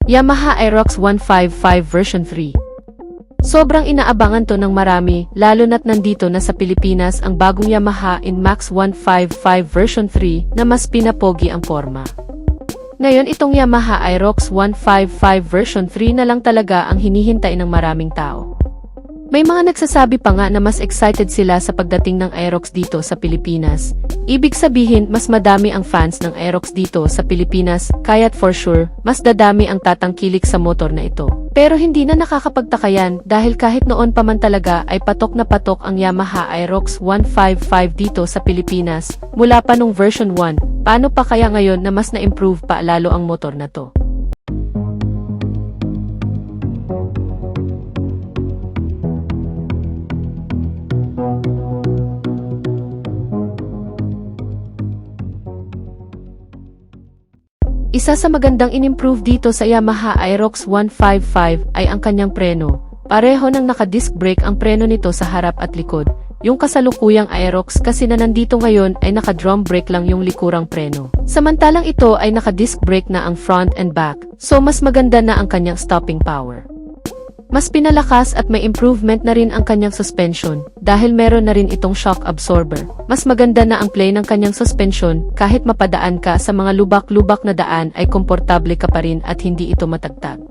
Yamaha Aerox 155 version 3. Sobrang inaabangan to ng marami, lalo na't nandito na sa Pilipinas ang bagong Yamaha NMAX 155 version 3 na mas pinapogi ang forma. Ngayon itong Yamaha Aerox 155 version 3 na lang talaga ang hinihintay ng maraming tao. May mga nagsasabi pa nga na mas excited sila sa pagdating ng Aerox dito sa Pilipinas. Ibig sabihin mas madami ang fans ng Aerox dito sa Pilipinas, kaya't for sure, mas dadami ang tatangkilik sa motor na ito. Pero hindi na nakakapagtaka yan dahil kahit noon pa man talaga ay patok na patok ang Yamaha Aerox 155 dito sa Pilipinas, mula pa nung version 1, paano pa kaya ngayon na mas na-improve pa lalo ang motor na to? Isa sa magandang in-improve dito sa Yamaha Aerox 155 ay ang kanyang preno. Pareho ng naka-disc brake ang preno nito sa harap at likod. Yung kasalukuyang Aerox kasi na nandito ngayon ay naka-drum brake lang yung likurang preno. Samantalang ito ay naka-disc brake na ang front and back, so mas maganda na ang kanyang stopping power. Mas pinalakas at may improvement na rin ang kanyang suspension dahil meron na rin itong shock absorber. Mas maganda na ang play ng kanyang suspension kahit mapadaan ka sa mga lubak-lubak na daan ay komportable ka pa rin at hindi ito matagtag.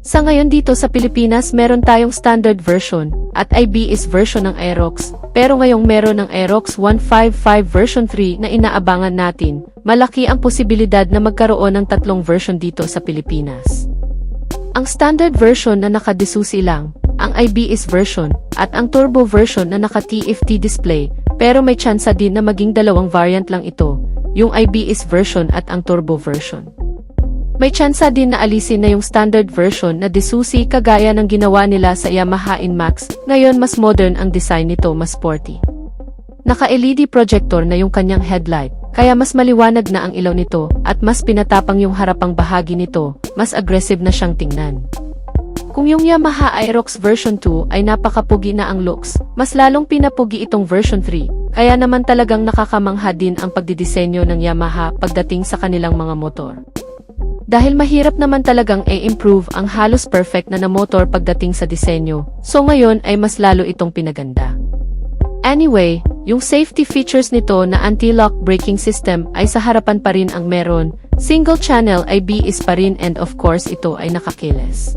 Sa ngayon dito sa Pilipinas meron tayong standard version at IBS version ng Aerox, pero ngayong meron ng Aerox 155 version 3 na inaabangan natin. Malaki ang posibilidad na magkaroon ng tatlong version dito sa Pilipinas. Ang standard version na naka-DSUSI lang, ang IBS version, at ang turbo version na naka-TFT display, pero may tsansa din na maging dalawang variant lang ito, yung IBS version at ang turbo version. May tsansa din na alisin na yung standard version na DSUSI kagaya ng ginawa nila sa Yamaha NMAX, ngayon mas modern ang design nito, mas sporty. Naka-LED projector na yung kanyang headlight, kaya mas maliwanag na ang ilaw nito at mas pinatapang yung harapang bahagi nito, mas aggressive na siyang tingnan. Kung yung Yamaha Aerox version 2 ay napakapugi na ang looks, mas lalong pinapugi itong version 3, kaya naman talagang nakakamangha din ang pagdidisenyo ng Yamaha pagdating sa kanilang mga motor. Dahil mahirap naman talagang i-improve ang halos perfect na motor pagdating sa disenyo, so ngayon ay mas lalo itong pinaganda. Anyway, yung safety features nito na anti-lock braking system ay sa harapan pa rin ang meron, single channel ABS pa rin and of course ito ay naka-keyless.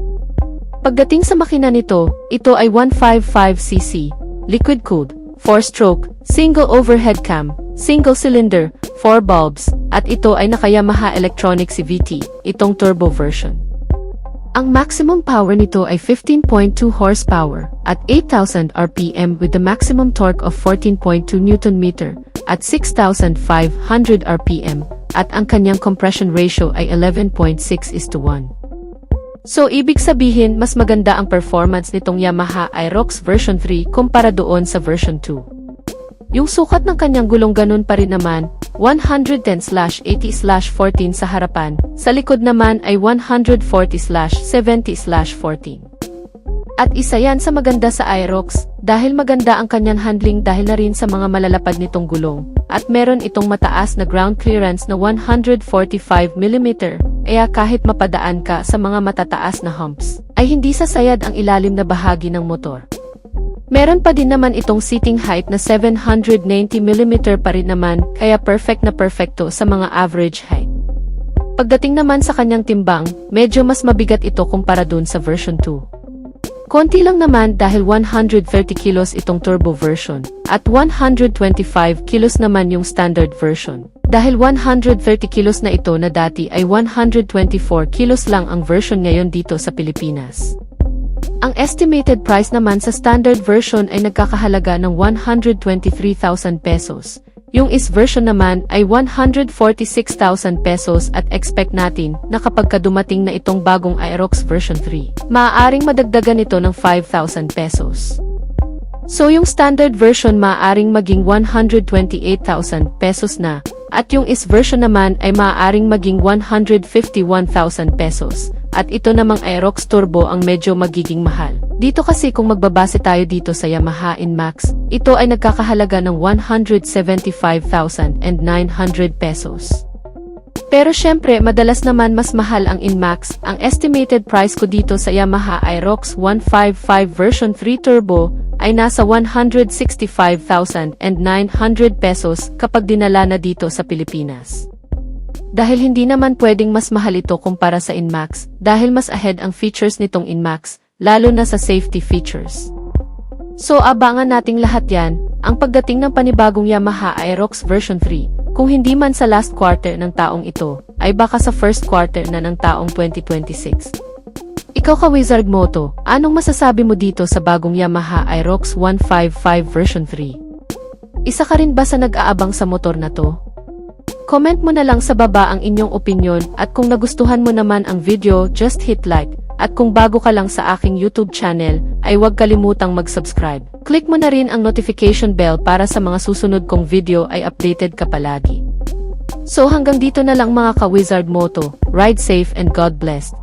Pagdating sa makina nito, ito ay 155cc, liquid-cooled, 4-stroke, single overhead cam, single cylinder, 4 bulbs, at ito ay naka-Yamaha Electronic CVT, itong turbo version. Ang maximum power nito ay 15.2 horsepower at 8,000 RPM with the maximum torque of 14.2 Nm at 6,500 RPM at ang kanyang compression ratio ay 11.6:1. So ibig sabihin mas maganda ang performance nitong Yamaha Aerox version 3 kumpara doon sa version 2. Yung sukat ng kanyang gulong ganun pa rin naman, 110/80/14 sa harapan, sa likod naman ay 140/70/14. At isa yan sa maganda sa Aerox, dahil maganda ang kanyang handling dahil na rin sa mga malalapad nitong gulong, at meron itong mataas na ground clearance na 145mm, kaya kahit mapadaan ka sa mga matataas na humps, ay hindi sasayad ang ilalim na bahagi ng motor. Meron pa din naman itong seating height na 790mm pa rin naman, kaya perfect na perfecto sa mga average height. Pagdating naman sa kanyang timbang, medyo mas mabigat ito kumpara dun sa version 2. Konti lang naman dahil 130 kilos itong turbo version, at 125 kilos naman yung standard version. Dahil 130 kilos na ito na dati ay 124 kilos lang ang version ngayon dito sa Pilipinas. Ang estimated price naman sa standard version ay nagkakahalaga ng 123,000 pesos. Yung is version naman ay 146,000 pesos at expect natin na kapag dumating na itong bagong Aerox version 3, maaaring madagdagan ito ng 5,000 pesos. So yung standard version maaaring maging 128,000 pesos na, at yung is version naman ay maaaring maging 151,000 pesos. At ito namang Aerox Turbo ang medyo magiging mahal. Dito kasi kung magbabase tayo dito sa Yamaha NMAX, ito ay nagkakahalaga ng 175,900 pesos. Pero syempre madalas naman mas mahal ang Inmax. Ang estimated price ko dito sa Yamaha Aerox 155 version 3 turbo ay nasa 165,900 pesos kapag dinala na dito sa Pilipinas. Dahil hindi naman pwedeng mas mahal ito kumpara sa Inmax, dahil mas ahead ang features nitong Inmax, lalo na sa safety features. So abangan nating lahat yan, ang pagdating ng panibagong Yamaha Aerox version 3. Kung hindi man sa last quarter ng taong ito, ay baka sa first quarter na ng taong 2026. Ikaw ka Wizard Moto, anong masasabi mo dito sa bagong Yamaha Aerox 155 version 3? Isa ka rin ba sa nag-aabang sa motor na to? Comment mo na lang sa baba ang inyong opinyon at kung nagustuhan mo naman ang video, just hit like. At kung bago ka lang sa aking YouTube channel, ay huwag kalimutang mag-subscribe. Click mo na rin ang notification bell para sa mga susunod kong video ay updated ka palagi. So hanggang dito na lang mga ka-Wizard Moto, ride safe and God bless.